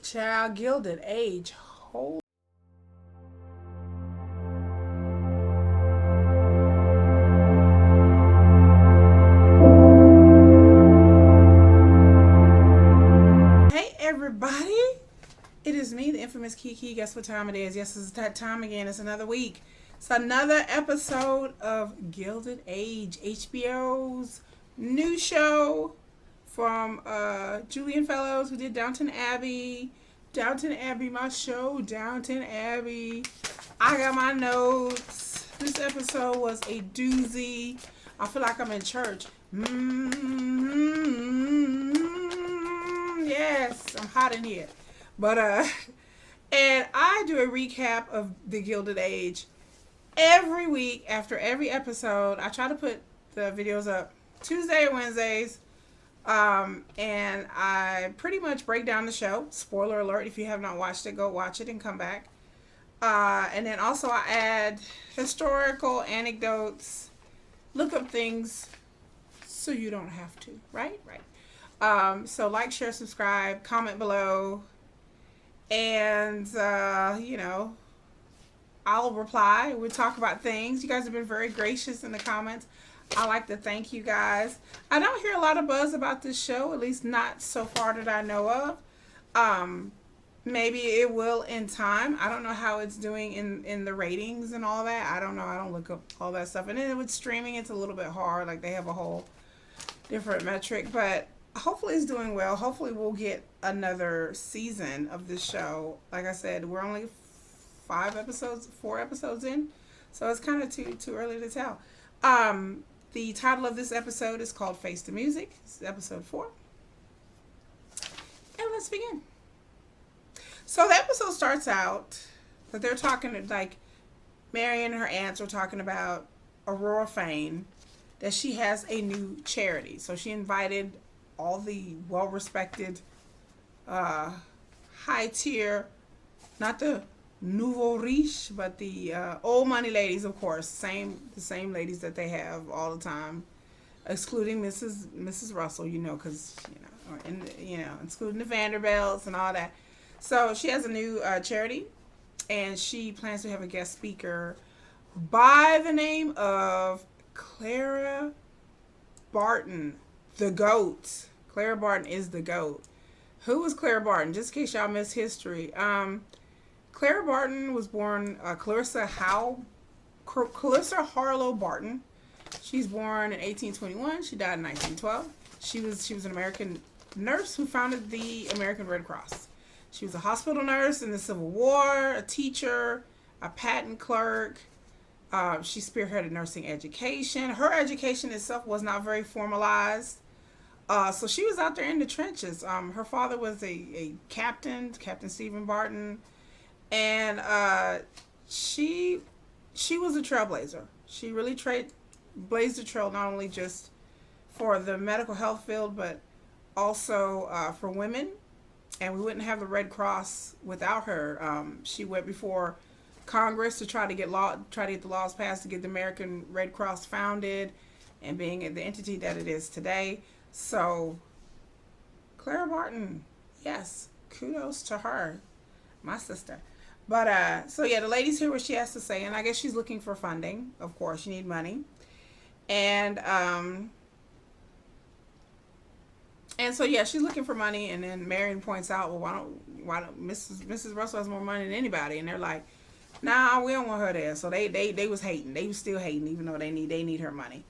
Child, Gilded Age. Hold. Hey everybody, it is me, the infamous Kiki. Guess what time it is? Yes, it's that time again. It's another week. It's another episode of Gilded Age, HBO's new show from Julian Fellows, who did Downton Abbey. Downton Abbey, my show, Downton Abbey. I got my notes. This episode was a doozy. I feel like I'm in church. Yes, I'm hot in here. But, and I do a recap of the Gilded Age every week after every episode. I try to put the videos up Tuesday or Wednesdays. And I pretty much break down the show. Spoiler alert, if you have not watched it, go watch it and come back. And then also I add historical anecdotes, look up things so you don't have to, right? So like, share, subscribe, comment below, and, I'll reply. We'll talk about things. You guys have been very gracious in the comments. I like to thank you guys. I don't hear a lot of buzz about this show, at least not so far that I know of. Maybe it will in time. I don't know how it's doing in the ratings and all that. I don't know. I don't look up all that stuff. And then with streaming, it's a little bit hard. Like, they have a whole different metric. But hopefully it's doing well. Hopefully we'll get another season of this show. Like I said, we're only 4 episodes in. So it's kind of too early to tell. The title of this episode is called Face the Music. This is episode 4. And let's begin. So the episode starts out that they're talking, like, Mary and her aunts are talking about Aurora Fane, that she has a new charity. So she invited all the well-respected, high-tier, not the nouveau riche, but the old money ladies, of course, the same ladies that they have all the time, excluding Mrs. Russell, because excluding the Vanderbilts and all that. So she has a new charity, and she plans to have a guest speaker by the name of Clara Barton, the GOAT. Clara Barton is the GOAT. Who was Clara Barton? Just in case y'all missed history. Clara Barton was born Clarissa Harlow Barton. She's born in 1821. She died in 1912. She was an American nurse who founded the American Red Cross. She was a hospital nurse in the Civil War, a teacher, a patent clerk. She spearheaded nursing education. Her education itself was not very formalized. So she was out there in the trenches. Her father was a captain, Captain Stephen Barton. And she was a trailblazer. She really blazed the trail, not only just for the medical health field, but also for women. And we wouldn't have the Red Cross without her. She went before Congress to try to get the laws passed to get the American Red Cross founded and being the entity that it is today. So Clara Barton, yes, kudos to her, my sister. But, so yeah, the ladies hear what she has to say, and I guess she's looking for funding. Of course, you need money. And so, yeah, she's looking for money, and then Marion points out, well, why don't Mrs. Russell has more money than anybody, and they're like, nah, we don't want her there. So they was hating. They was still hating, even though they need her money.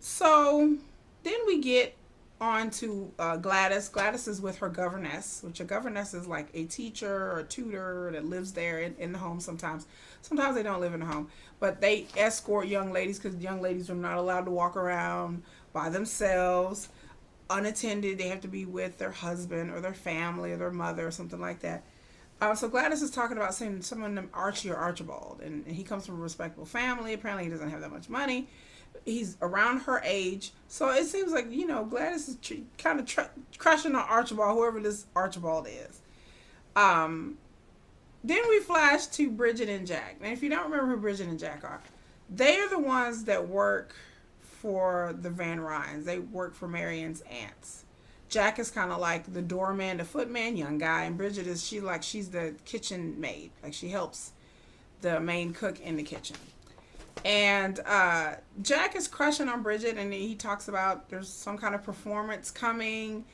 So then we get on to Gladys. Gladys is with her governess, which a governess is like a teacher or a tutor that lives there in the home sometimes. Sometimes they don't live in the home, but they escort young ladies because young ladies are not allowed to walk around by themselves, unattended. They have to be with their husband or their family or their mother or something like that. So Gladys is talking about saying someone named Archie or Archibald, and he comes from a respectable family. Apparently he doesn't have that much money. He's around her age, so it seems like, Gladys is kind of crushing on Archibald, whoever this Archibald is. Then we flash to Bridget and Jack. And if you don't remember who Bridget and Jack are, they are the ones that work for the Van Ryns. They work for Marion's aunts. Jack is kind of like the doorman, the footman, young guy, and Bridget is she's the kitchen maid. Like she helps the main cook in the kitchen. And Jack is crushing on Bridget, and he talks about there's some kind of performance coming,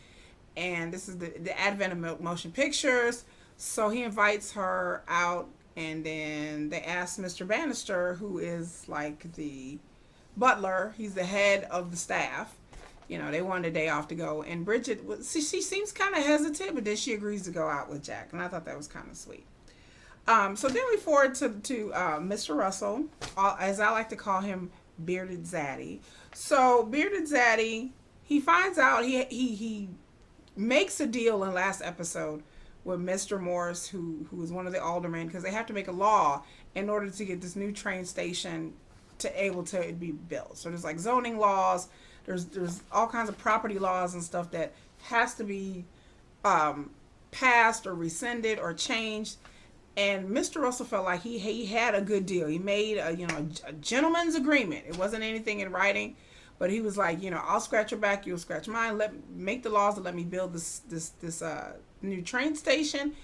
and this is the advent of motion pictures. So he invites her out, and then they ask Mr. Bannister, who is like the butler, he's the head of the staff. You know, they wanted a day off to go, and Bridget, she seems kind of hesitant, but then she agrees to go out with Jack, and I thought that was kind of sweet. So then we forward to Mr. Russell, as I like to call him, Bearded Zaddy. So Bearded Zaddy, he finds out he makes a deal in last episode with Mr. Morris, who is one of the aldermen, because they have to make a law in order to get this new train station to able to be built. So there's like zoning laws, there's all kinds of property laws and stuff that has to be passed or rescinded or changed. And Mr. Russell felt like he had a good deal. He made a gentleman's agreement. It wasn't anything in writing, but he was like, I'll scratch your back, you'll scratch mine. Make the laws to let me build this new train station,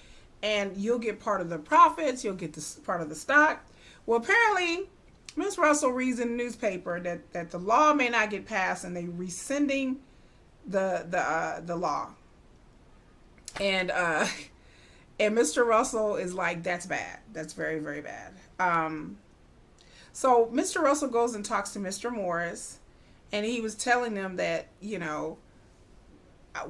and you'll get part of the profits. You'll get this part of the stock. Well, apparently, Miss Russell reads in the newspaper that the law may not get passed, and they rescinding the law. And Mr. Russell is like, that's bad. That's very, very bad. So Mr. Russell goes and talks to Mr. Morris, and he was telling them that,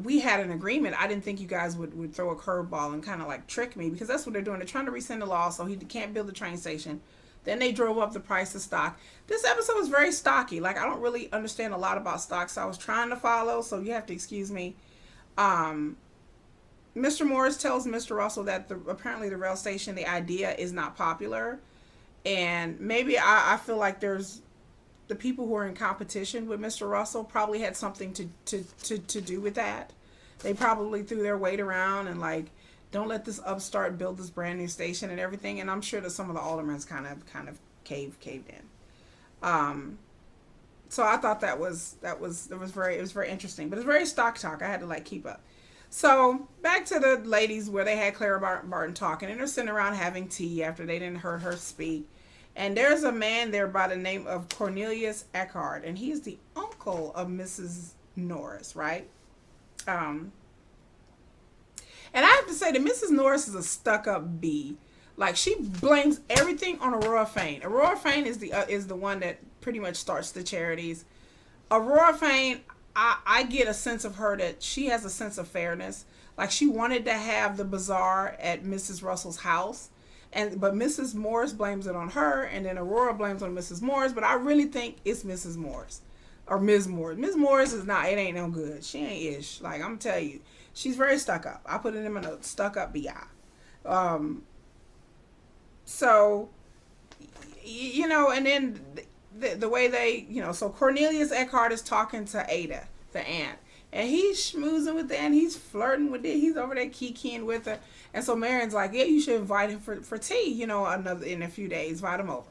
we had an agreement. I didn't think you guys would throw a curveball and kind of like trick me, because that's what they're doing. They're trying to rescind the law so he can't build the train station. Then they drove up the price of stock. This episode was very stocky. Like, I don't really understand a lot about stock, so I was trying to follow, so you have to excuse me. Mr. Morris tells Mr. Russell that apparently the rail station, the idea is not popular. And maybe I feel like there's the people who are in competition with Mr. Russell probably had something to do with that. They probably threw their weight around and like, don't let this upstart build this brand new station and everything. And I'm sure that some of the aldermen kind of caved in. So I thought it was very interesting, but it's very stock talk. I had to like keep up. So back to the ladies where they had Clara Barton talking, and they're sitting around having tea after they didn't heard her speak. And there's a man there by the name of Cornelius Eckhart, and he's the uncle of Mrs. Norris, right? And I have to say that Mrs. Norris is a stuck-up bee. Like, she blames everything on Aurora Fane. Aurora Fane is the one that pretty much starts the charities. Aurora Fane, I get a sense of her that she has a sense of fairness. Like, she wanted to have the bazaar at Mrs. Russell's house, but Mrs. Morris blames it on her, and then Aurora blames on Mrs. Morris. But I really think it's Mrs. Morris or Ms. Morris. Ms. Morris is not. It ain't no good. She ain't ish. Like, I'm telling you, she's very stuck up. I put it in my notes. Stuck up bi. So, and then the way they, so Cornelius Eckhart is talking to Ada, the aunt, and he's schmoozing with the aunt. He's flirting with it. He's over there kikiing with her. And so Marion's like, yeah, you should invite him for tea, in a few days, invite him over.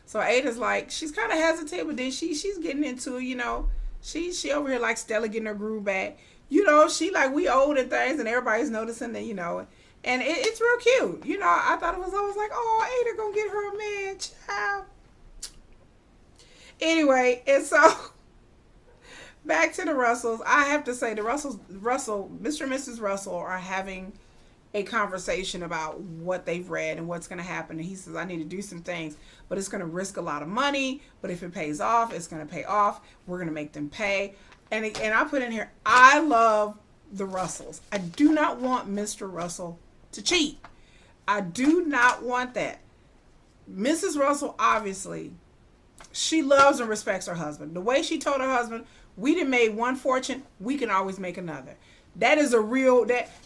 So Ada's like, she's kind of hesitant, but then she's getting into it, she over here like Stella getting her groove back. She like, we old and things, and everybody's noticing that, and it's real cute. I thought it was always like, oh, Ada gonna get her a man, child. Anyway, and so back to the Russells. I have to say the Russell, Mr. and Mrs. Russell are having a conversation about what they've read and what's going to happen. And he says, I need to do some things, but it's going to risk a lot of money. But if it pays off, it's going to pay off. We're going to make them pay. And I put in here, I love the Russells. I do not want Mr. Russell to cheat. I do not want that. Mrs. Russell, obviously, she loves and respects her husband. The way she told her husband, we done made one fortune, we can always make another. That is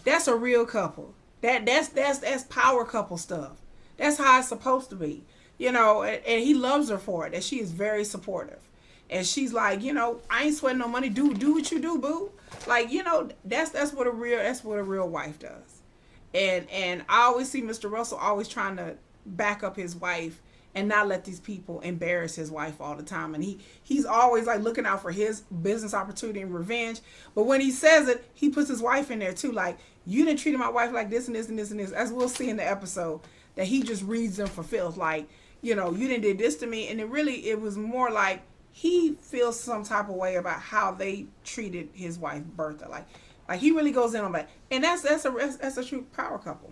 that's a real couple. That's power couple stuff. That's how it's supposed to be. And he loves her for it. And she is very supportive. And she's like, I ain't sweating no money. Do what you do, boo. Like, that's what a real wife does. And I always see Mr. Russell always trying to back up his wife and not let these people embarrass his wife all the time. And he's always like looking out for his business opportunity and revenge. But when he says it, he puts his wife in there too. Like, you didn't treat my wife like this and this and this and this. As we'll see in the episode, that he just reads them for filth. Like, you know, you didn't did this to me. And it was more like he feels some type of way about how they treated his wife, Bertha. Like he really goes in on that. And that's a true power couple.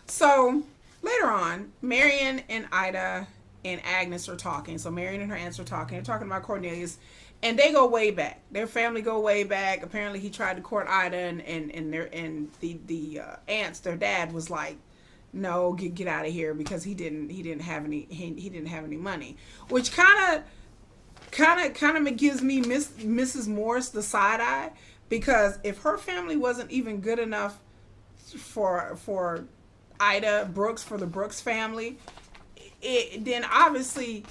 So later on, Marion and Ida and Agnes are talking. So Marion and her aunts are talking. They're talking about Cornelius. And they go way back. Their family go way back. Apparently he tried to court Ida and the aunts, their dad was like, no, get out of here, because he didn't have any money. Which kind of gives me Mrs. Morris the side eye, because if her family wasn't even good enough for Ida Brooks, for the Brooks family, then obviously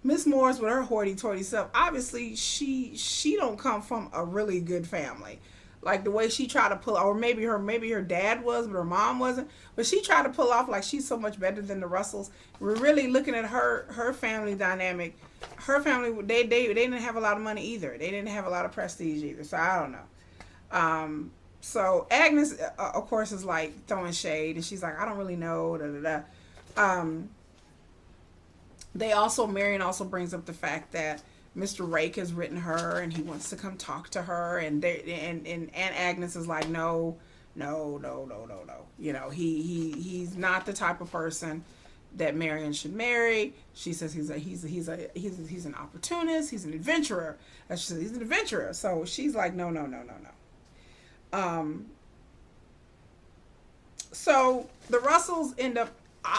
Miss Morris with her hoity-toity stuff, obviously she don't come from a really good family. Like the way she tried to pull, or maybe her dad was, but her mom wasn't. But she tried to pull off like she's so much better than the Russells. We're really looking at her family dynamic. Her family, they didn't have a lot of money either. They didn't have a lot of prestige either. So I don't know. So Agnes, of course, is like throwing shade, and she's like, I don't really know. Da da da. Marion also brings up the fact that Mr. Rake has written her and he wants to come talk to her, and Aunt Agnes is like, no. You know, he's not the type of person that Marion should marry. She says he's an opportunist, he's an adventurer. She says he's an adventurer. So she's like, no. So the Russells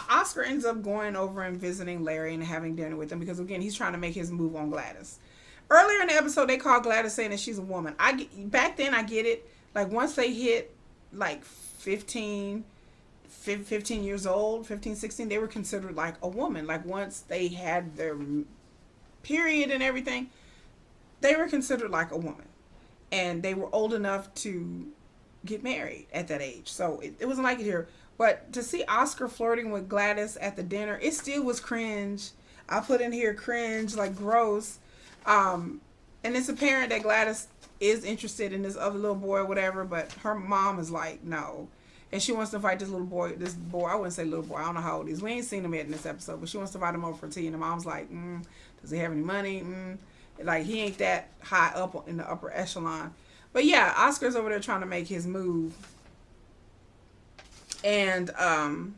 Oscar ends up going over and visiting Larry and having dinner with him, because again, he's trying to make his move on Gladys. Earlier in the episode, they called Gladys saying that she's a woman. Back then I get it. Like once they hit like 15 years old, 15, 16, they were considered like a woman. Like once they had their period and everything, they were considered like a woman. And they were old enough to get married at that age. So it wasn't like it here. But to see Oscar flirting with Gladys at the dinner, it still was cringe. I put in here cringe, like gross. And it's apparent that Gladys is interested in this other little boy or whatever, but her mom is like, no. And she wants to invite this boy, I wouldn't say little boy, I don't know how old he is. We ain't seen him yet in this episode, but she wants to invite him over for tea. And the mom's like, does he have any money? Like, he ain't that high up in the upper echelon. But yeah, Oscar's over there trying to make his move. And the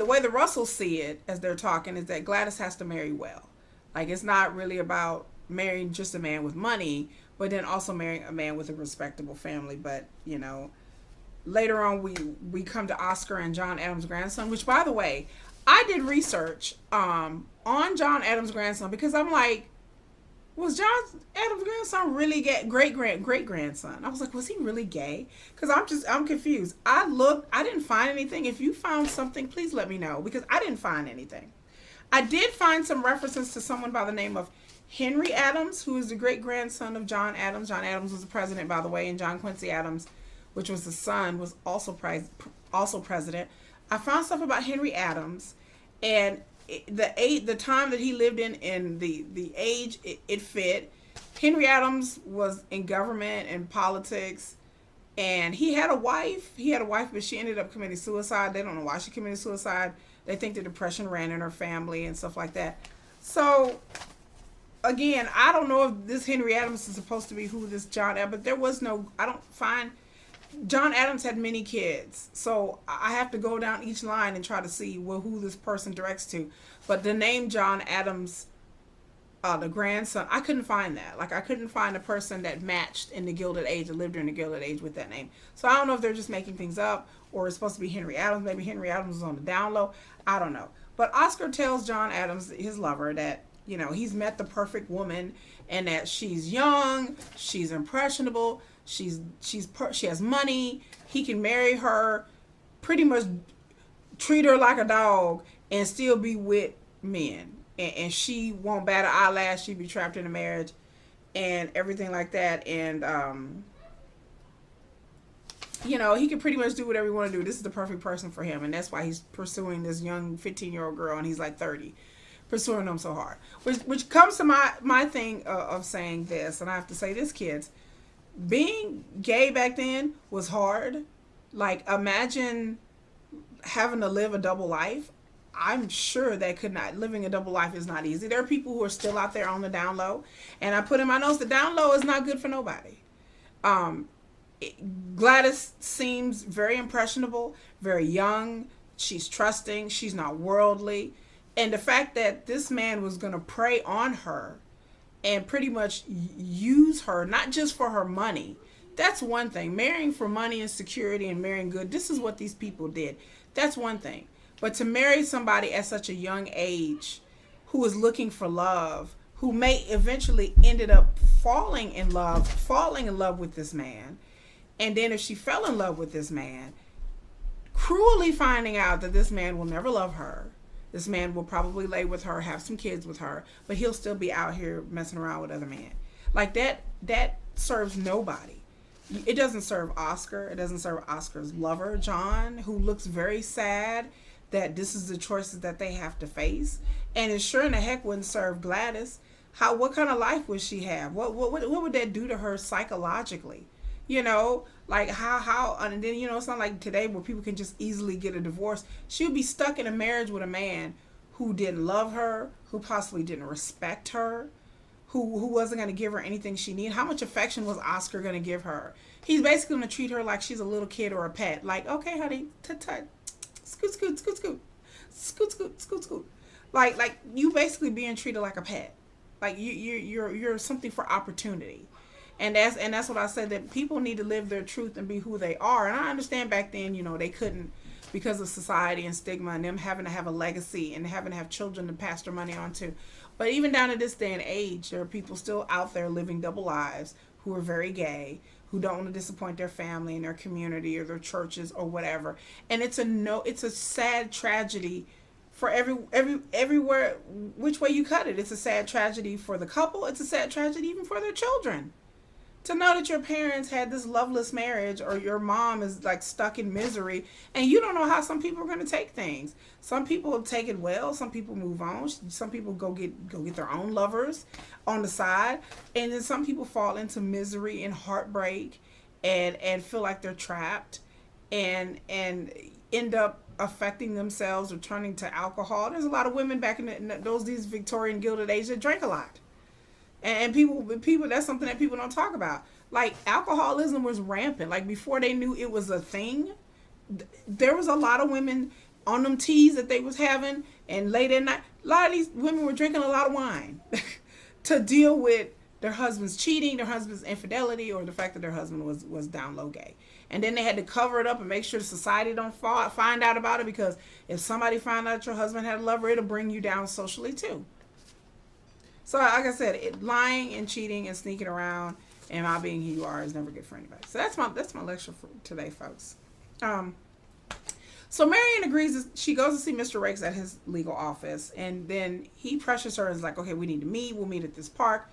way the Russells see it as they're talking is that Gladys has to marry well. Like, it's not really about marrying just a man with money, but then also marrying a man with a respectable family. But, you know, later on we come to Oscar and John Adams' grandson, which, by the way, I did research on John Adams' grandson, because I'm like, was John Adams' grandson really gay? Great grandson. I was like, was he really gay? Because I'm confused. I looked, I didn't find anything. If you found something, please let me know, because I didn't find anything. I did find some references to someone by the name of Henry Adams, who is the great grandson of John Adams. John Adams was the president, by the way, and John Quincy Adams, which was the son, was also president. I found stuff about Henry Adams, and the time that he lived in the age it fit. Henry Adams was in government and politics, and he had a wife, but she ended up committing suicide. They don't know why she committed suicide. They think the depression ran in her family and stuff like that. So again, I don't know if this Henry Adams is supposed to be who this John Adams, but there was no, I don't find, John Adams had many kids, so I have to go down each line and try to see who this person directs to. But the name John Adams, the grandson, I couldn't find that. Like, I couldn't find a person that matched in the Gilded Age, that lived during the Gilded Age with that name. So I don't know if they're just making things up, or it's supposed to be Henry Adams. Maybe Henry Adams is on the down low. I don't know. But Oscar tells John Adams, his lover, that, you know, he's met the perfect woman, and that she's young, she's impressionable, she has money, he can marry her, pretty much treat her like a dog, and still be with men. And she won't bat an eyelash, she'd be trapped in a marriage, and everything like that. And he can pretty much do whatever he want to do. This is the perfect person for him, and that's why he's pursuing this young 15-year-old girl, and he's like 30, pursuing them so hard. Which comes to my thing of saying this, and I have to say this, kids, being gay back then was hard. Like, imagine having to live a double life. I'm sure living a double life is not easy. There are people who are still out there on the down low, and I put in my notes, the down low is not good for nobody. Gladys seems very impressionable, very young. She's trusting. She's not worldly. And the fact that this man was going to prey on her and pretty much use her, not just for her money. That's one thing. Marrying for money and security and marrying good, this is what these people did. That's one thing. But to marry somebody at such a young age who is looking for love, who may eventually ended up falling in love with this man, and then if she fell in love with this man, cruelly finding out that this man will never love her, this man will probably lay with her, have some kids with her, but he'll still be out here messing around with other men. Like that serves nobody. It doesn't serve Oscar. It doesn't serve Oscar's lover, John, who looks very sad that this is the choices that they have to face. And it sure in the heck wouldn't serve Gladys. What kind of life would she have? What would that do to her psychologically? Like how and then it's not like today where people can just easily get a divorce. She would be stuck in a marriage with a man who didn't love her, who possibly didn't respect her, who wasn't going to give her anything she needed. How much affection was Oscar going to give her? He's basically going to treat her like she's a little kid or a pet. Like, okay, honey, tut, scoot, scoot, scoot, scoot, scoot, scoot, scoot, scoot. Like you basically being treated like a pet. Like you're something for opportunity. And that's what I said, that people need to live their truth and be who they are. And I understand back then, they couldn't, because of society and stigma and them having to have a legacy and having to have children to pass their money on to. But even down to this day and age, there are people still out there living double lives who are very gay, who don't want to disappoint their family and their community or their churches or whatever. And it's a sad tragedy for everywhere, which way you cut it. It's a sad tragedy for the couple. It's a sad tragedy even for their children. To know that your parents had this loveless marriage, or your mom is like stuck in misery, and you don't know how some people are going to take things. Some people take it well. Some people move on. Some people go get their own lovers on the side, and then some people fall into misery and heartbreak, and feel like they're trapped, and end up affecting themselves or turning to alcohol. There's a lot of women back in these Victorian Gilded Age that drank a lot. And people, that's something that people don't talk about. Like, alcoholism was rampant. Like, before they knew it was a thing, there was a lot of women on them teas that they was having, and late at night, a lot of these women were drinking a lot of wine to deal with their husband's cheating, their husband's infidelity, or the fact that their husband was down low gay. And then they had to cover it up and make sure society don't find out about it, because if somebody found out your husband had a lover, it'll bring you down socially too. So, like I said, lying and cheating and sneaking around and not being who you are is never good for anybody. So that's my lecture for today, folks. So Marion agrees. She goes to see Mr. Rakes at his legal office, and then he pressures her and is like, okay, we need to meet. We'll meet at this park.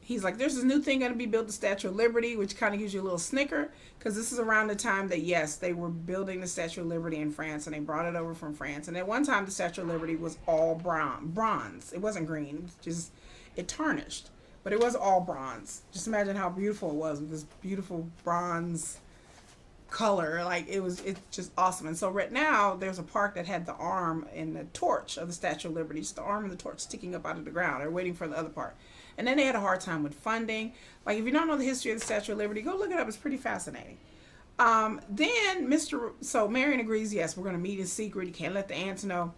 He's like, there's this new thing going to be built, the Statue of Liberty, which kind of gives you a little snicker, because this is around the time that, yes, they were building the Statue of Liberty in France, and they brought it over from France. And at one time, the Statue of Liberty was all bronze. It wasn't green. It tarnished, but it was all bronze. Just imagine how beautiful it was with this beautiful bronze color. Like, it's just awesome. And so right now, there's a park that had the arm and the torch of the Statue of Liberty, just the arm and the torch sticking up out of the ground. They're waiting for the other part. And then they had a hard time with funding. Like, if you don't know the history of the Statue of Liberty, go look it up. It's pretty fascinating. So Marion agrees, yes, we're going to meet in secret. You can't let the aunts know.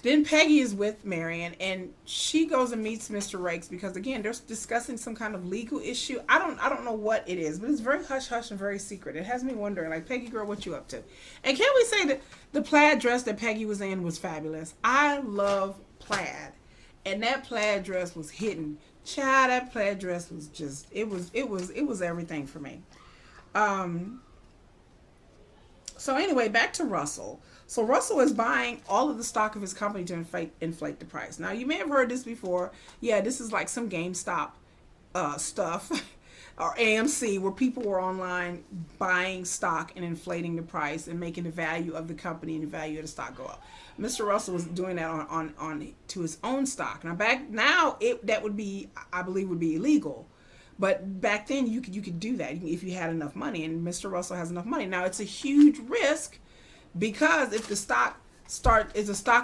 Then Peggy is with Marion, and she goes and meets Mr. Rakes because, again, they're discussing some kind of legal issue. I don't know what it is, but it's very hush-hush and very secret. It has me wondering, like, Peggy, girl, what you up to? And can we say that the plaid dress that Peggy was in was fabulous? I love plaid, and that plaid dress was hidden. Child, that plaid dress was just, it was everything for me. So anyway, back to Russell. So Russell is buying all of the stock of his company to inflate the price. Now, you may have heard this before. Yeah, this is like some GameStop stuff. or AMC, where people were online buying stock and inflating the price and making the value of the company and the value of the stock go up. Mr. Russell was doing that on to his own stock. Now that would be, I believe, would be illegal. But back then you could do that if you had enough money, and Mr. Russell has enough money. Now it's a huge risk, because if the stock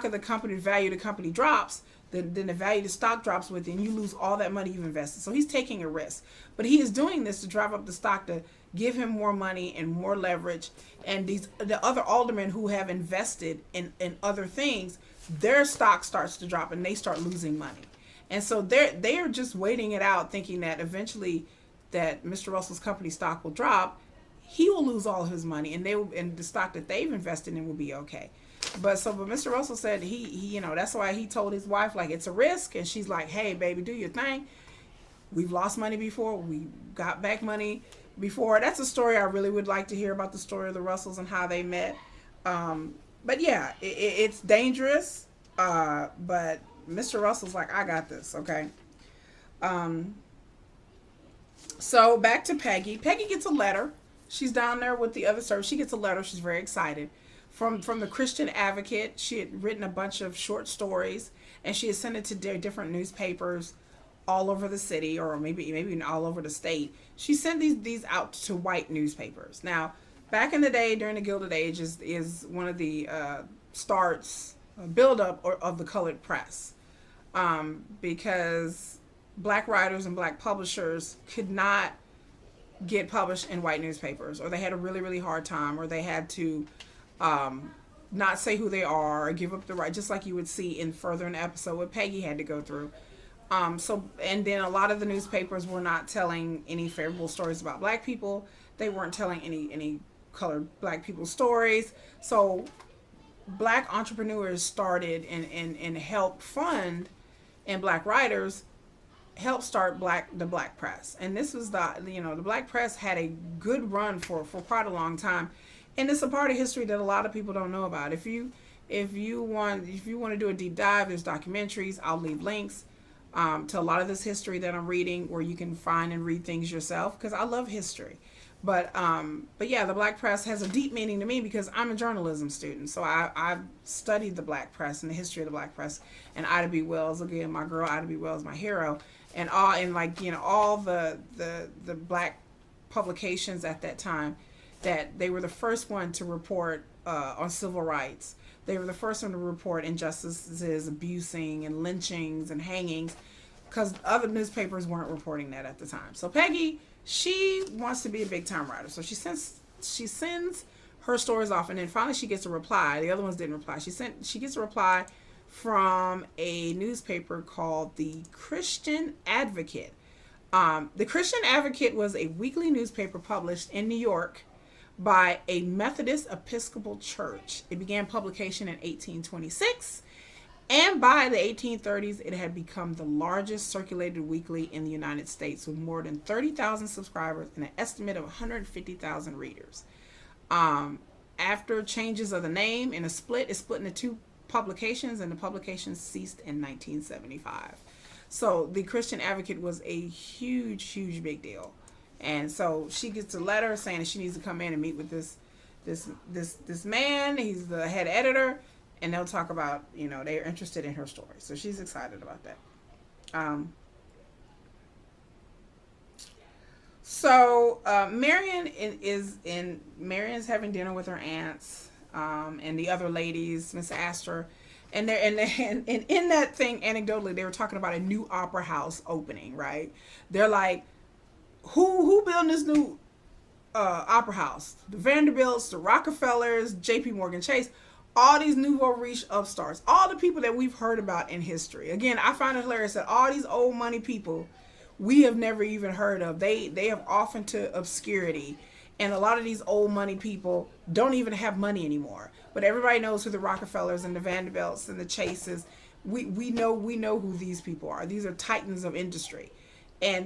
of the company, the value of the company drops, then the value of the stock drops with it, and you lose all that money you've invested. So he's taking a risk. But he is doing this to drive up the stock, to give him more money and more leverage. And the other aldermen who have invested in other things, their stock starts to drop and they start losing money. And so they are just waiting it out, thinking that eventually that Mr. Russell's company stock will drop. He will lose all his money, and the stock that they've invested in will be okay. But Mr. Russell said he that's why he told his wife, like, it's a risk, and she's like, hey baby, do your thing. We've lost money before, we got back money before. That's a story I really would like to hear, about the story of the Russells and how they met. But yeah, it's dangerous. But Mr. Russell's like, I got this, okay. So back to Peggy. Peggy gets a letter. She's down there with the other servers. She gets a letter. She's very excited. From the Christian Advocate. She had written a bunch of short stories, and she had sent it to different newspapers all over the city, or maybe even all over the state. She sent these out to white newspapers. Now, back in the day, during the Gilded Age, is one of the starts, build-up of the colored press. Because black writers and black publishers could not get published in white newspapers, or they had a really, really hard time, or they had to not say who they are, or give up the right, just like you would see in further in the episode what Peggy had to go through. And then a lot of the newspapers were not telling any favorable stories about black people. They weren't telling any colored black people stories. So black entrepreneurs started and helped fund, and black writers helped start the black press. And this was the black press had a good run for quite a long time. And it's a part of history that a lot of people don't know about. If you want to do a deep dive, there's documentaries. I'll leave links to a lot of this history that I'm reading, where you can find and read things yourself, because I love history. But yeah, the black press has a deep meaning to me, because I'm a journalism student. So I've studied the black press and the history of the black press. And Ida B. Wells, again, my girl Ida B. Wells, my hero, and all the black publications at that time, that they were the first one to report on civil rights. They were the first one to report injustices, abusing, and lynchings and hangings, because other newspapers weren't reporting that at the time. So Peggy, she wants to be a big time writer. So she sends her stories off, and then finally she gets a reply. The other ones didn't reply. She gets a reply from a newspaper called the Christian Advocate. The Christian Advocate was a weekly newspaper published in New York by a Methodist Episcopal church. It began publication in 1826, and by the 1830s, it had become the largest circulated weekly in the United States, with more than 30,000 subscribers and an estimate of 150,000 readers. After changes of the name and it split into two publications, and the publications ceased in 1975. So the Christian Advocate was a huge big deal. And so she gets a letter saying that she needs to come in and meet with this man. He's the head editor, and they'll talk about, they're interested in her story. So she's excited about that. Marion's having dinner with her aunts, and the other ladies, Miss Astor, and in that thing, anecdotally, they were talking about a new opera house opening, right? They're like, who building this new opera house? The Vanderbilts, the Rockefellers, J.P. Morgan Chase, all these nouveau riche upstarts, all the people that we've heard about in history. Again, I find it hilarious that all these old money people we have never even heard of. They have off into obscurity, and a lot of these old money people don't even have money anymore. But everybody knows who the Rockefellers and the Vanderbilts and the Chases. We know who these people are. These are titans of industry.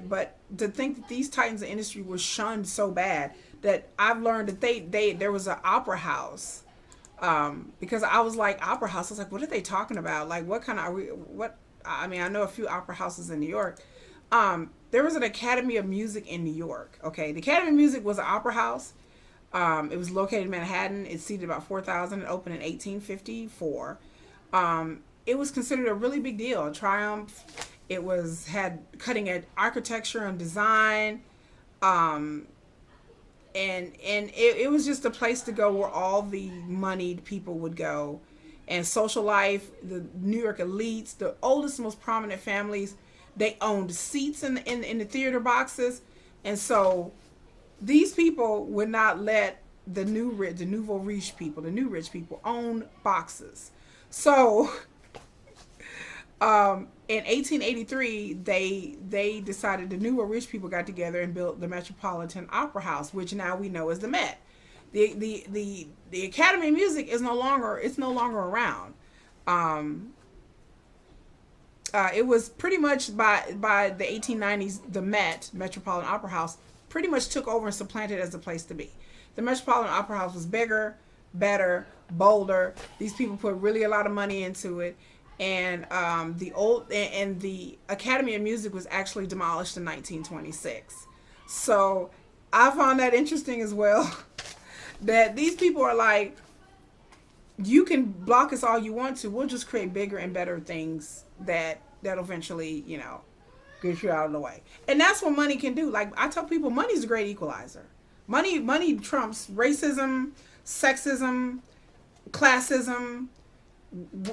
But to think that these titans of industry were shunned so bad, that I've learned that there was an opera house, because I was like, opera house, I was like, what are they talking about? Like, what kind of, I know a few opera houses in New York, There was an Academy of Music in New York. Okay, the Academy of Music was an opera house. It was located in Manhattan. It seated about 4,000. It opened in 1854. It was considered a really big deal, a triumph. It had cutting edge architecture and design, and it was just a place to go where all the moneyed people would go, and social life. The New York elites, the oldest, most prominent families, they owned seats in the theater boxes, and so these people would not let the nouveau riche people, the new rich people, own boxes. So, in 1883, they decided the nouveau rich people got together and built the Metropolitan Opera House, which now we know as the Met. The Academy of Music is no longer around. It was pretty much by the 1890s, the Metropolitan Opera House, pretty much took over and supplanted as the place to be. The Metropolitan Opera House was bigger, better, bolder. These people put really a lot of money into it, and the Academy of Music was actually demolished in 1926. So I found that interesting as well. That these people are like, you can block us all you want to. We'll just create bigger and better things that eventually, get you out of the way. And that's what money can do. Like I tell people, money's a great equalizer. Money trumps racism, sexism, classism,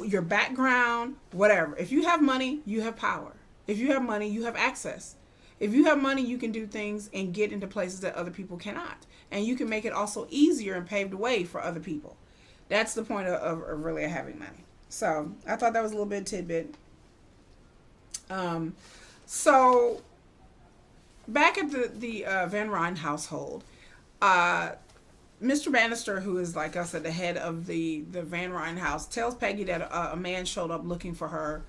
your background, whatever. If you have money, you have power. If you have money, you have access. If you have money, you can do things and get into places that other people cannot. And you can make it also easier and pave the way for other people. That's the point of really having money. So I thought that was a little bit of tidbit. So back at the Van Ryn household, Mr. Bannister, who is, like I said, the head of the Van Ryn house, tells Peggy that a man showed up looking for her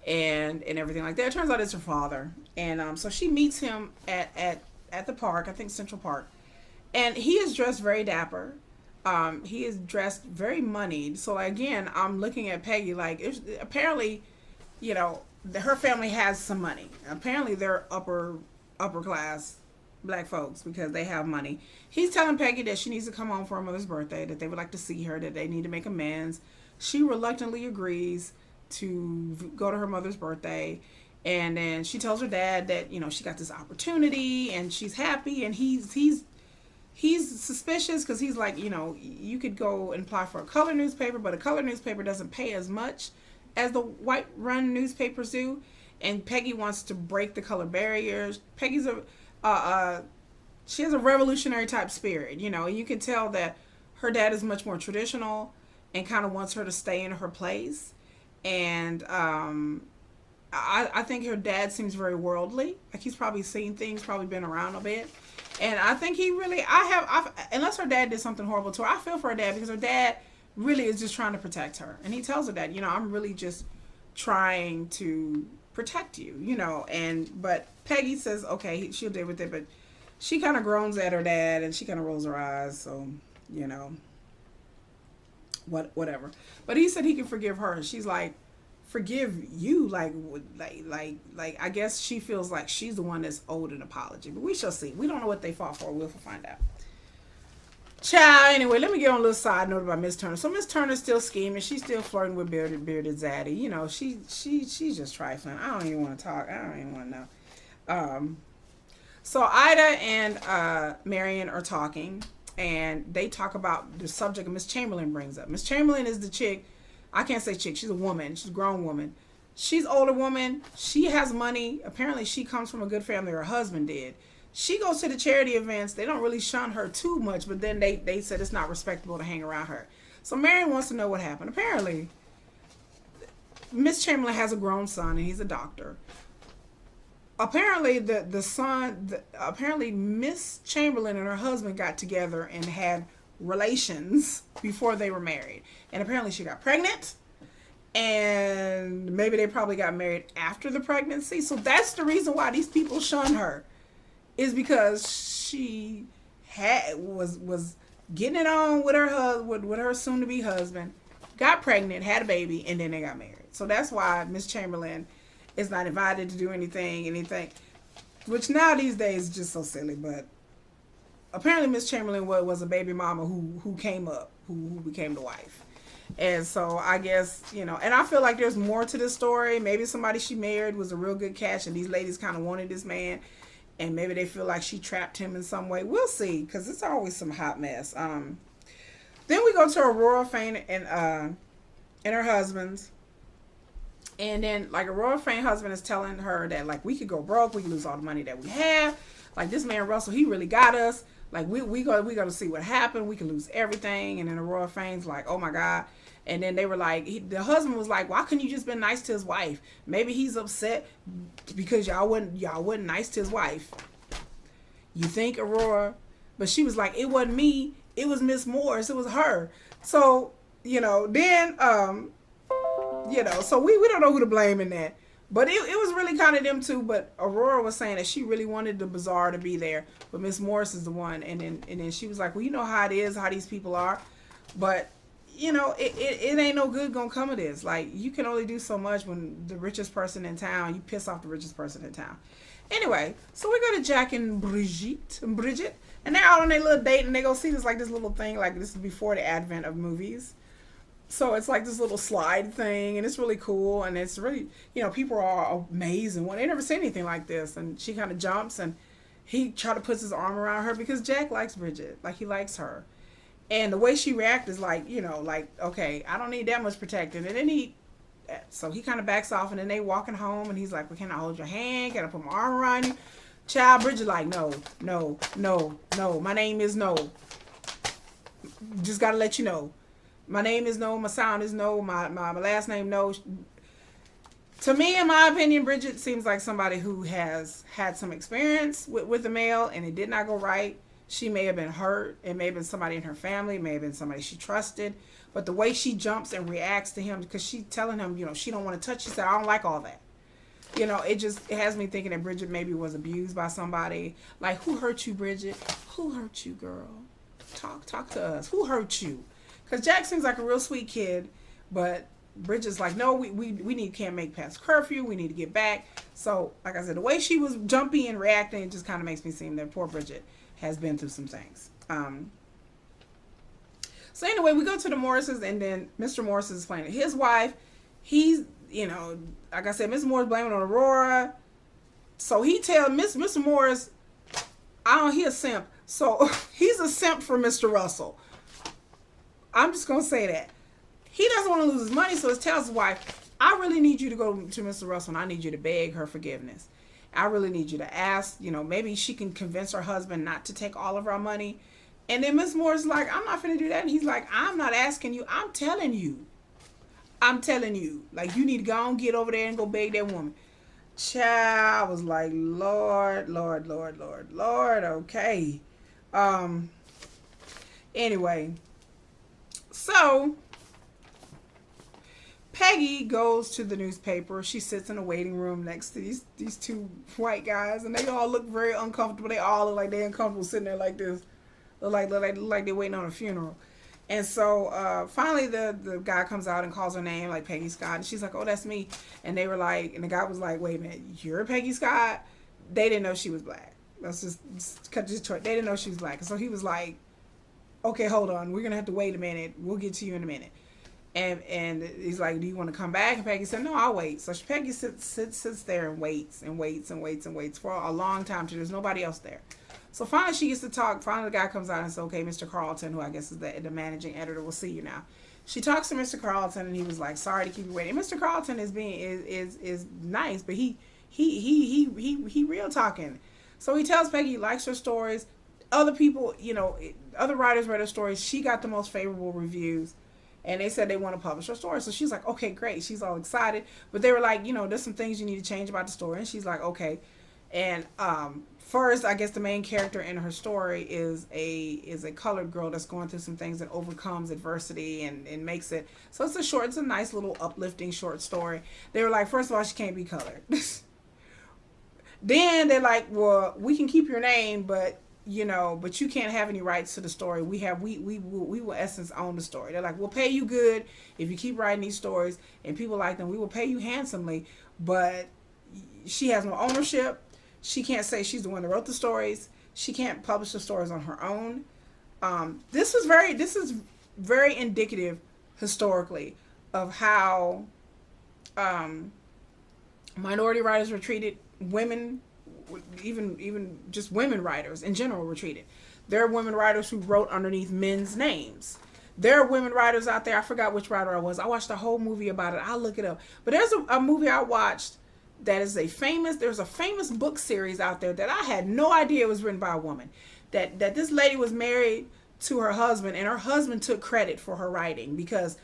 and everything like that. It turns out it's her father. And so she meets him at the park, I think Central Park. And he is dressed very dapper. He is dressed very moneyed. So again, I'm looking at Peggy like, apparently, her family has some money. Apparently they're upper class black folks because they have money. He's telling Peggy that she needs to come home for her mother's birthday, that they would like to see her, that they need to make amends. She reluctantly agrees to go to her mother's birthday. And then she tells her dad that, she got this opportunity and she's happy, and he's suspicious because he's like, you could go and apply for a color newspaper, but a color newspaper doesn't pay as much as the white run newspapers do. And Peggy wants to break the color barriers. Peggy's she has a revolutionary type spirit, and you can tell that her dad is much more traditional and kind of wants her to stay in her place. And I think her dad seems very worldly. Like he's probably seen things, probably been around a bit. And I think he really, unless her dad did something horrible to her, I feel for her dad because her dad really is just trying to protect her. And he tells her that, I'm really just trying to protect you, but Peggy says, okay, she'll deal with it. But she kind of groans at her dad and she kind of rolls her eyes. So, whatever. But he said he can forgive her. She's like, forgive you? Like, I guess she feels like she's the one that's owed an apology. But we shall see. We don't know what they fought for. We'll find out. Child, anyway, let me get on a little side note about Miss Turner. So Miss Turner's still scheming. She's still flirting with bearded Zaddy. She's just trifling. I don't even want to talk. I don't even want to know. So Ida and Marion are talking, and they talk about the subject Miss Chamberlain brings up. Miss Chamberlain is the chick. I can't say chick. She's a woman. She's a grown woman. She's an older woman. She has money. Apparently, she comes from a good family. Her husband did. She goes to the charity events. They don't really shun her too much, but then they said it's not respectable to hang around her. So Marion wants to know what happened. Apparently, Miss Chamberlain has a grown son, and he's a doctor. Apparently, apparently Miss Chamberlain and her husband got together and had relations before they were married. And apparently she got pregnant. And maybe they probably got married after the pregnancy. So that's the reason why these people shun her. Is because she was getting it on with her soon-to-be husband, got pregnant, had a baby, and then they got married. So that's why Miss Chamberlain is not invited to do anything. Which now these days is just so silly, but apparently Miss Chamberlain was a baby mama who came up, who became the wife. And so I guess, you know, and I feel like there's more to this story. Maybe somebody she married was a real good catch and these ladies kind of wanted this man. And maybe they feel like she trapped him in some way. We'll see, because it's always some hot mess. Then we go to Aurora Fain and her husband's. And then, like, Aurora Fain's husband is telling her that, like, we could go broke. We could lose all the money that we have. Like, this man Russell, he really got us. Like, we got to see what happened. We could lose everything. And then Aurora Fain's like, oh, my God. And then they were like, the husband was like, why couldn't you just been nice to his wife? Maybe he's upset because y'all wasn't nice to his wife. You think, Aurora? But she was like, it wasn't me. It was Miss Morris. It was her. So, you know, then, you know, so we don't know who to blame in that. But it was really kind of them two. But Aurora was saying that she really wanted the bazaar to be there. But Miss Morris is the one. And then she was like, well, you know how it is, how these people are. But, you know, it ain't no good gonna come of this. Like, you can only do so much when the richest person in town, you piss off the richest person in town. Anyway, so we go to Jack and Bridget, and they're out on their little date, and they go see this little thing, like this is before the advent of movies. So it's like this little slide thing, and it's really cool, and it's really, you know, people are amazed, and they never seen anything like this, and she kind of jumps, and he try to put his arm around her because Jack likes Bridget, like he likes her. And the way she reacts is like, you know, like, okay, I don't need that much protecting. And then he kind of backs off, and then they walking home, and he's like, well, can I hold your hand? Can I put my arm around you? Child, Bridget like, no, my name is no. Just got to let you know. My name is no, my sound is no, my last name no. To me, in my opinion, Bridget seems like somebody who has had some experience with the male, and it did not go right. She may have been hurt. It may have been somebody in her family. It may have been somebody she trusted. But the way she jumps and reacts to him, because she's telling him, you know, she don't want to touch. She said, I don't like all that. You know, it has me thinking that Bridget maybe was abused by somebody. Like, who hurt you, Bridget? Who hurt you, girl? Talk to us. Who hurt you? Because Jack seems like a real sweet kid, but Bridget's like, no, we can't make past curfew. We need to get back. So, like I said, the way she was jumpy and reacting, it just kind of makes me seem that poor Bridget has been through some things. So anyway, we go to the Morrises, and then Mr. Morris is playing his wife. He's, you know, like I said, Mr. Morris blaming on Aurora. So he tells Mr. Morris, he a simp. So he's a simp for Mr. Russell. I'm just going to say that. He doesn't want to lose his money, so he tells his wife, I really need you to go to Mr. Russell, and I need you to beg her forgiveness. I really need you to ask, you know, maybe she can convince her husband not to take all of our money. And then Miss Moore's like, I'm not finna do that. And he's like, I'm not asking you. I'm telling you. Like, you need to go and get over there and go beg that woman. Child, I was like, Lord, okay. Anyway, so Peggy goes to the newspaper. She sits in a waiting room next to these two white guys, and they all look very uncomfortable. They all look like they're uncomfortable sitting there like this. Look like they're waiting on a funeral. And so finally the guy comes out and calls her name, like Peggy Scott. And she's like, oh, that's me. And they were like, and the guy was like, wait a minute, you're Peggy Scott? They didn't know she was black. Let's just cut this short. They didn't know she was black. And so he was like, okay, hold on. We're going to have to wait a minute. We'll get to you in a minute. And he's like, do you want to come back? And Peggy said, no, I'll wait. So Peggy sits there and waits for a long time till there's nobody else there. So finally she gets to talk. Finally the guy comes out and says, okay, Mr. Carlton, who I guess is the managing editor, will see you now. She talks to Mr. Carlton, and he was like, sorry to keep you waiting. And Mr. Carlton is nice, but he real talking. So he tells Peggy he likes her stories. Other people, you know, other writers read her stories. She got the most favorable reviews. And they said they want to publish her story. So she's like, okay, great. She's all excited. But they were like, you know, there's some things you need to change about the story. And she's like, okay. And first, I guess the main character in her story is a colored girl that's going through some things and overcomes adversity and makes it. So it's a nice little uplifting short story. They were like, first of all, she can't be colored. Then they're like, well, we can keep your name, but you can't have any rights to the story. We will essence own the story. They're like, we'll pay you good if you keep writing these stories and people like them. We will pay you handsomely, but she has no ownership. She can't say she's the one that wrote the stories. She can't publish the stories on her own. This is very indicative historically of how minority writers were treated. Women, even just women writers in general, were treated. There are women writers who wrote underneath men's names. There are women writers out there. I forgot which writer I was. I watched a whole movie about it. I'll look it up. But there's a movie I watched that is there's a famous book series out there that I had no idea was written by a woman. That this lady was married to her husband, and her husband took credit for her writing because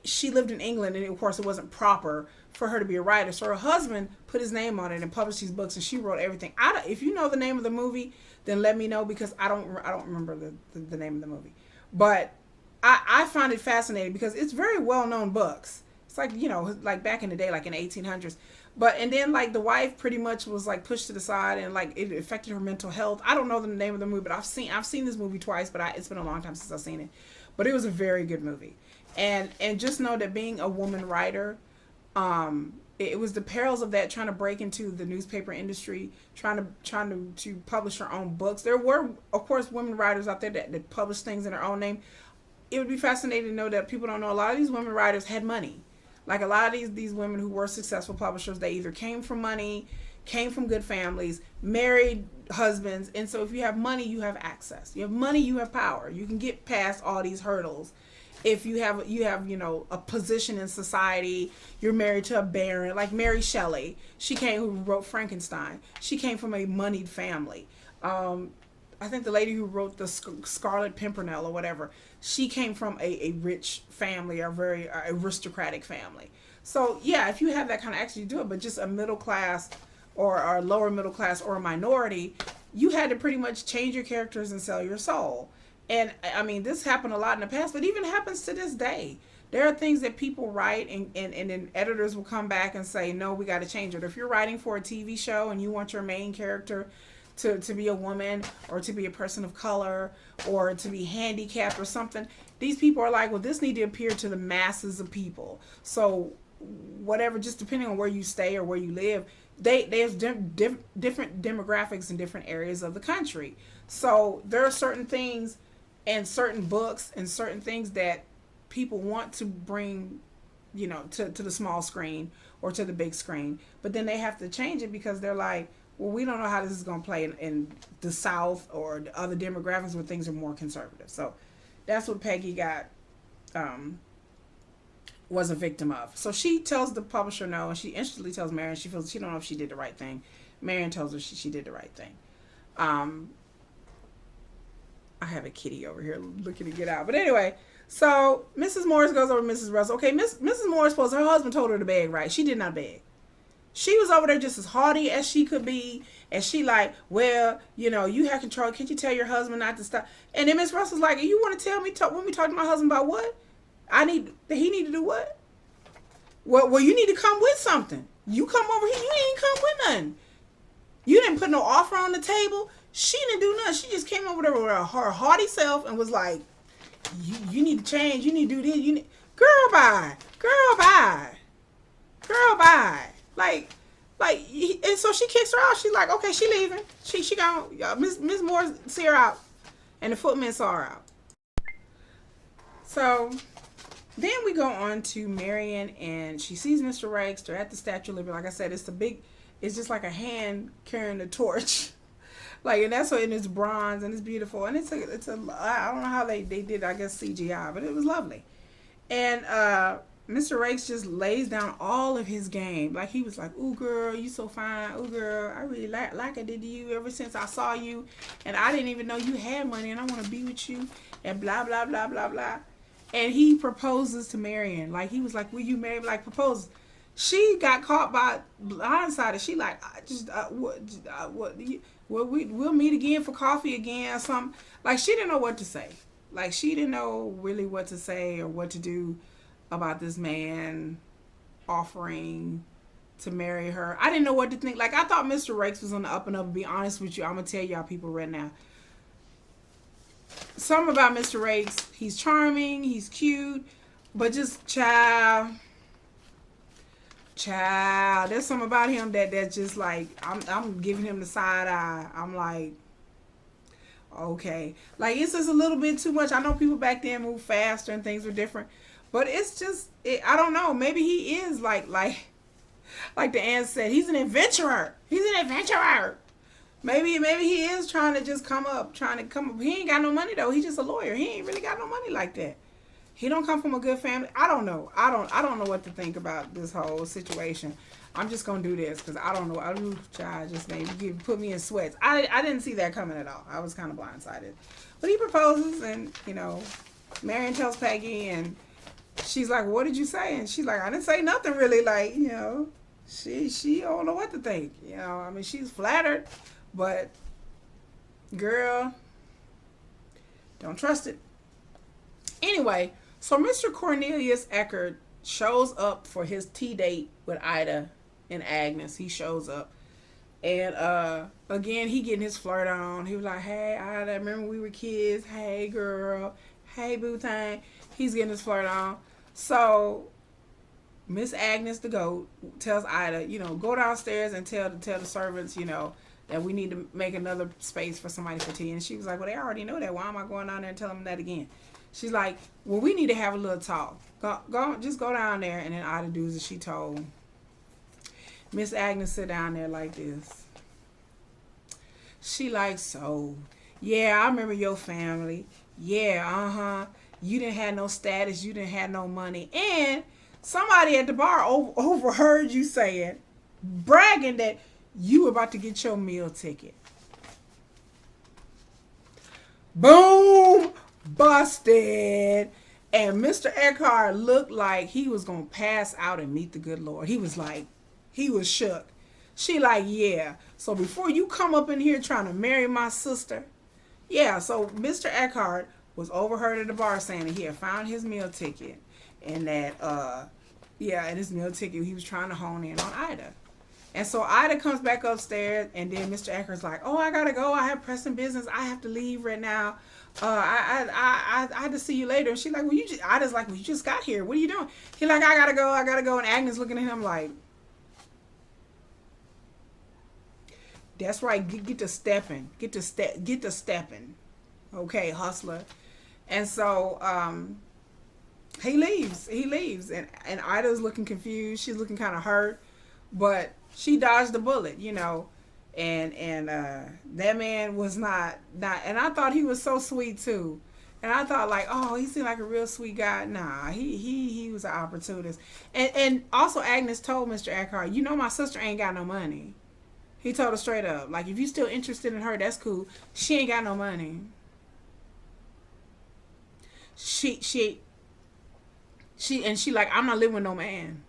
she lived in England, and of course it wasn't proper for her to be a writer. So her husband put his name on it and published these books, and she wrote everything. If you know the name of the movie, then let me know, because I don't remember the name of the movie. But I find it fascinating because it's very well known books. It's like, like back in the day, like in the 1800s. And then like the wife pretty much was like pushed to the side, and like it affected her mental health. I don't know the name of the movie, but I've seen this movie twice, but it's been a long time since I've seen it. But it was a very good movie. And just know that being a woman writer, it was the perils of that, trying to break into the newspaper industry, trying to publish her own books. There were, of course, women writers out there that published things in their own name. It would be fascinating to know that people don't know a lot of these women writers had money. Like a lot of these women who were successful publishers, they either came from money, came from good families, married husbands. And so if you have money, you have access. You have money, you have power. You can get past all these hurdles. If you have a position in society, you're married to a baron, like Mary Shelley. Who wrote Frankenstein. She came from a moneyed family. I think the lady who wrote the Scarlet Pimpernel or whatever, she came from a rich family, a very aristocratic family. So yeah, if you have that kind of access, you do it. But just a middle class or a lower middle class or a minority, you had to pretty much change your characters and sell your soul. And I mean, this happened a lot in the past, but even happens to this day. There are things that people write, and then editors will come back and say, no, we got to change it. If you're writing for a TV show and you want your main character to be a woman, or to be a person of color, or to be handicapped or something, these people are like, well, this need to appeal to the masses of people. So whatever, just depending on where you stay or where you live, there's different demographics in different areas of the country. So there are certain things and certain books and certain things that people want to bring, to the small screen or to the big screen, but then they have to change it because they're like, well, we don't know how this is going to play in the South or the other demographics where things are more conservative. So that's what Peggy was a victim of. So she tells the publisher no, and she instantly tells Marion she feels she don't know if she did the right thing. Marion tells her she did the right thing. I have a kitty over here looking to get out. But anyway, so Mrs. Morris goes over to Mrs. Russell. Okay, Mrs. Morris supposed her husband told her to beg, right? She did not beg. She was over there just as haughty as she could be, and she like, well, you have control. Can't you tell your husband not to stop? And then Miss Russell's like, you want to tell me when we talk to my husband about what? He need to do what? Well, you need to come with something. You come over here, you ain't come with nothing. You didn't put no offer on the table. She didn't do nothing. She just came over there with her haughty self and was like, you need to change. You need to do this. Girl, bye. And so she kicks her out. She's like, okay, she leaving. She gone. Miss Moore see her out, and the footmen saw her out. So then we go on to Marion, and she sees Mr. Rakes. They're at the Statue of Liberty. Like I said, it's just like a hand carrying a torch. And it's bronze, and it's beautiful, and it's a I don't know how they did, I guess CGI, but it was lovely. And Mr. Rakes just lays down all of his game. Like, he was like, ooh, girl, you so fine. Ooh, girl, I really like I did to you ever since I saw you. And I didn't even know you had money, and I want to be with you. And blah, blah, blah, blah, blah. And he proposes to Marion. Like, he was like, will you marry me? Like, propose. She got caught by blindsided. She like, we'll meet again for coffee again or something. Like, she didn't know what to say. Like, she didn't know really what to say or what to do about this man offering to marry her. I didn't know what to think. Like, I thought Mr. Rakes was on the up and up. To be honest with you, I'm going to tell y'all people right now. Something about Mr. Rakes, he's charming, he's cute, but just Child, there's something about him that's just like I'm giving him the side eye. I'm like, okay, like it's just a little bit too much. I know people back then moved faster and things were different, but it's just I don't know. Maybe he is like the aunt said, he's an adventurer. He's an adventurer. Maybe he is trying to just come up. He ain't got no money though. He's just a lawyer. He ain't really got no money like that. He don't come from a good family. I don't know. I don't know what to think about this whole situation. I'm just gonna do this because I don't know. Child, just put me in sweats. I didn't see that coming at all. I was kind of blindsided. But he proposes, and Marion tells Peggy, and she's like, "What did you say?" And she's like, "I didn't say nothing really." Like, she don't know what to think. I mean, she's flattered, but girl, don't trust it. Anyway, so Mr. Cornelius Eckert shows up for his tea date with Ida and Agnes. He shows up. And again, he getting his flirt on. He was like, "Hey, Ida, remember we were kids? Hey, girl. Hey, boo thing." He's getting his flirt on. So Miss Agnes the goat tells Ida, go downstairs and tell the servants, that we need to make another space for somebody for tea. And she was like, "Well, they already know that. Why am I going down there and telling them that again?" She's like, "Well, we need to have a little talk. Just go down there." And then Ida does as she told. Miss Agnes sit down there like this. She like, "So, yeah, I remember your family. Yeah, you didn't have no status. You didn't have no money. And somebody at the bar overheard you bragging that you were about to get your meal ticket." Boom! Busted. And Mr. Eckhart looked like he was going to pass out and meet the good Lord. He was shook. She like, "Yeah. So before you come up in here trying to marry my sister." Yeah, so Mr. Eckhart was overheard at the bar saying that he had found his meal ticket. And that, and his meal ticket, he was trying to hone in on Ida. And so Ida comes back upstairs, and then Mr. Eckert's like, "Oh, I gotta go. I have pressing business. I have to leave right now. I had to see you later." And she's like, Ida's like, "Well, you just got here. What are you doing?" He's like, I gotta go. And Agnes looking at him like, "That's right. Get to stepping. Get to stepping. Okay, hustler." And so he leaves, and Ida's looking confused. She's looking kind of hurt, but she dodged the bullet, and that man was not, and I thought he was so sweet too. And I thought like, oh, he seemed like a real sweet guy. Nah, he was an opportunist. And also Agnes told Mr. Eckhart, "My sister ain't got no money." He told her straight up, like, if you still interested in her, that's cool. She ain't got no money. She like, "I'm not living with no man."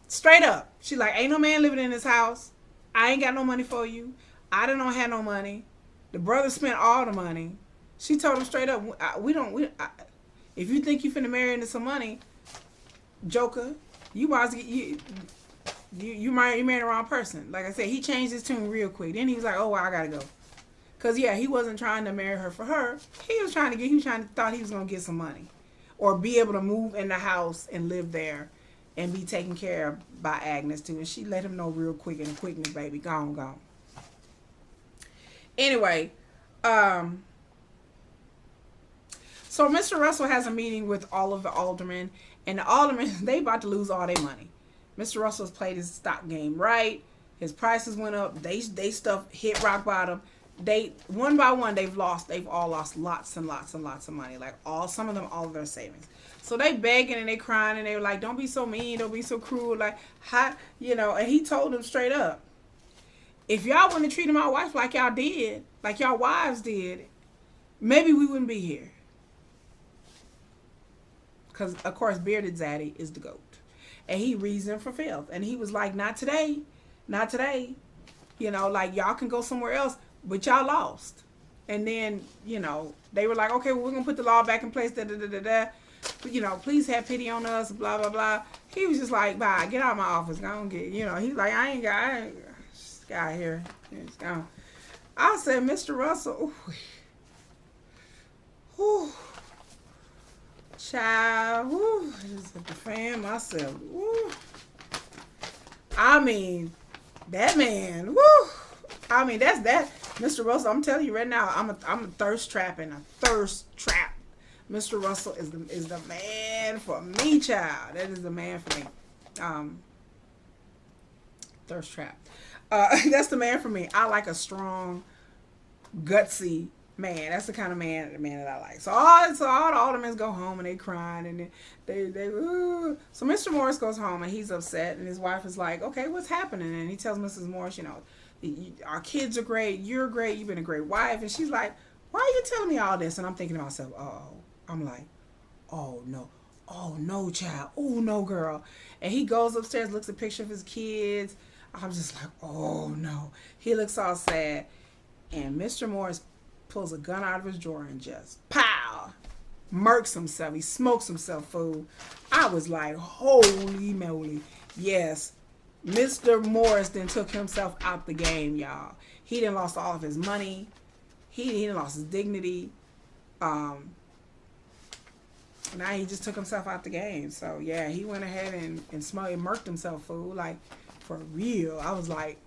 Straight up. She like, "Ain't no man living in this house. I ain't got no money for you. I don't have no money. The brother spent all the money." She told him straight up, "If you think you finna marry into some money, Joker, you might as well you married the wrong person." Like I said, he changed his tune real quick. Then he was like, "Oh, well, I gotta go." Cause yeah, he wasn't trying to marry her for her. He thought he was gonna get some money, or be able to move in the house and live there, and be taken care of by Agnes too. And she let him know real quick, and quickness, baby, gone. Anyway, so Mr. Russell has a meeting with all of the aldermen, and the aldermen, they about to lose all their money. Mr. Russell's played his stock game right. His prices went up. They stuff hit rock bottom. They one by one they've all lost lots and lots and lots of money. Like some of them all of their savings. So they begging and they crying and they were like, "Don't be so mean, don't be so cruel." Like, how, and he told them straight up, "If y'all wouldn't have treated my wife like y'all did, like y'all wives did, maybe we wouldn't be here." Because, of course, Bearded Zaddy is the GOAT. And he reasoned for filth. And he was like, not today. Not today. Like, y'all can go somewhere else, but y'all lost. And then, they were like, "Okay, well, we're going to put the law back in place, da-da-da-da-da. Please have pity on us, blah, blah, blah." He was just like, "Bye, get out of my office. I don't get, he's like, I ain't got this guy here. It's gone." I said, Mr. Russell, ooh, Child, woo, I just had to fan myself. Woo. I mean, that man, woo. I mean, that's that. Mr. Russell, I'm telling you right now, I'm a thirst trap. Mr. Russell is the man for me, child. That is the man for me. Thirst trap. That's the man for me. I like a strong, gutsy man. That's the kind of man that I like. So all the aldermen go home and they crying and they ooh. So Mr. Morris goes home and he's upset and his wife is like, okay, what's happening? And he tells Mrs. Morris, our kids are great, you're great, you've been a great wife. And she's like, why are you telling me all this? And I'm thinking to myself, I'm like, oh no, child, oh no, girl. And he goes upstairs, looks at a picture of his kids. I'm just like, oh no. He looks all sad. And Mr. Morris pulls a gun out of his drawer and just pow, murks himself. He smokes himself, fool. I was like, holy moly. Yes, Mr. Morris then took himself out the game, y'all. He done lost all of his money. He done lost his dignity. Now he just took himself out the game. So yeah, he went ahead and smoked and murked himself, fool. Like, for real. I was like,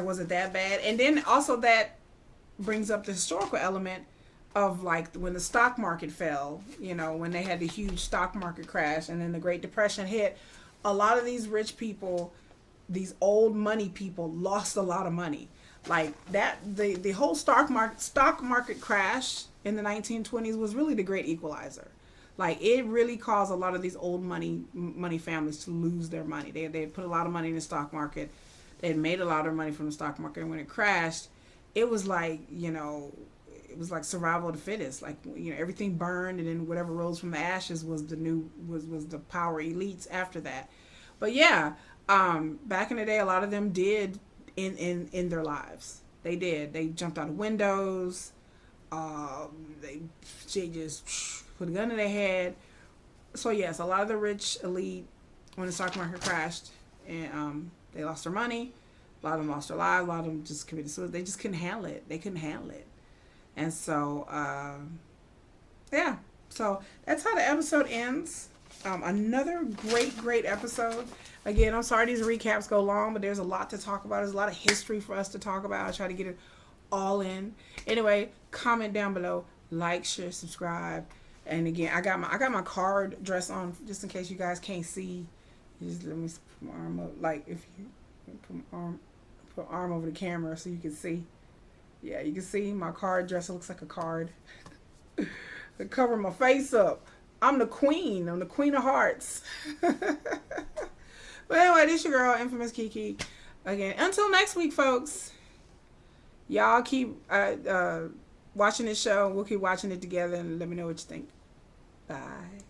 was it that bad? And then also that brings up the historical element of like when the stock market fell, when they had the huge stock market crash and then the Great Depression hit. A lot of these rich people, these old money people, lost a lot of money. Like that, the whole stock market crash in the 1920s was really the great equalizer. Like, it really caused a lot of these old money families to lose their money. They had put a lot of money in the stock market. They had made a lot of money from the stock market. And when it crashed, it was like, it was like survival of the fittest. Like, everything burned, and then whatever rose from the ashes was the power elites after that. But yeah, back in the day, a lot of them did in their lives. They did. They jumped out of windows. They just put a gun in their head. So yes, a lot of the rich elite, when the stock market crashed and they lost their money, a lot of them lost their lives, a lot of them just committed suicide. They just couldn't handle it. They couldn't handle it. And so, yeah. So that's how the episode ends. Another great episode. Again, I'm sorry these recaps go long, but there's a lot to talk about. There's a lot of history for us to talk about. I try to get it all in. Anyway, comment down below, like, share, subscribe. And again, I got my card dress on just in case you guys can't see. Just let me put my arm up. Like, if you put my arm over the camera so you can see. Yeah, you can see my card dress. It looks like a card. To cover my face up. I'm the queen. I'm the queen of hearts. But anyway, this your girl, Infamous Kiki. Again, until next week, folks. Y'all keep watching this show. We'll keep watching it together and let me know what you think. Bye.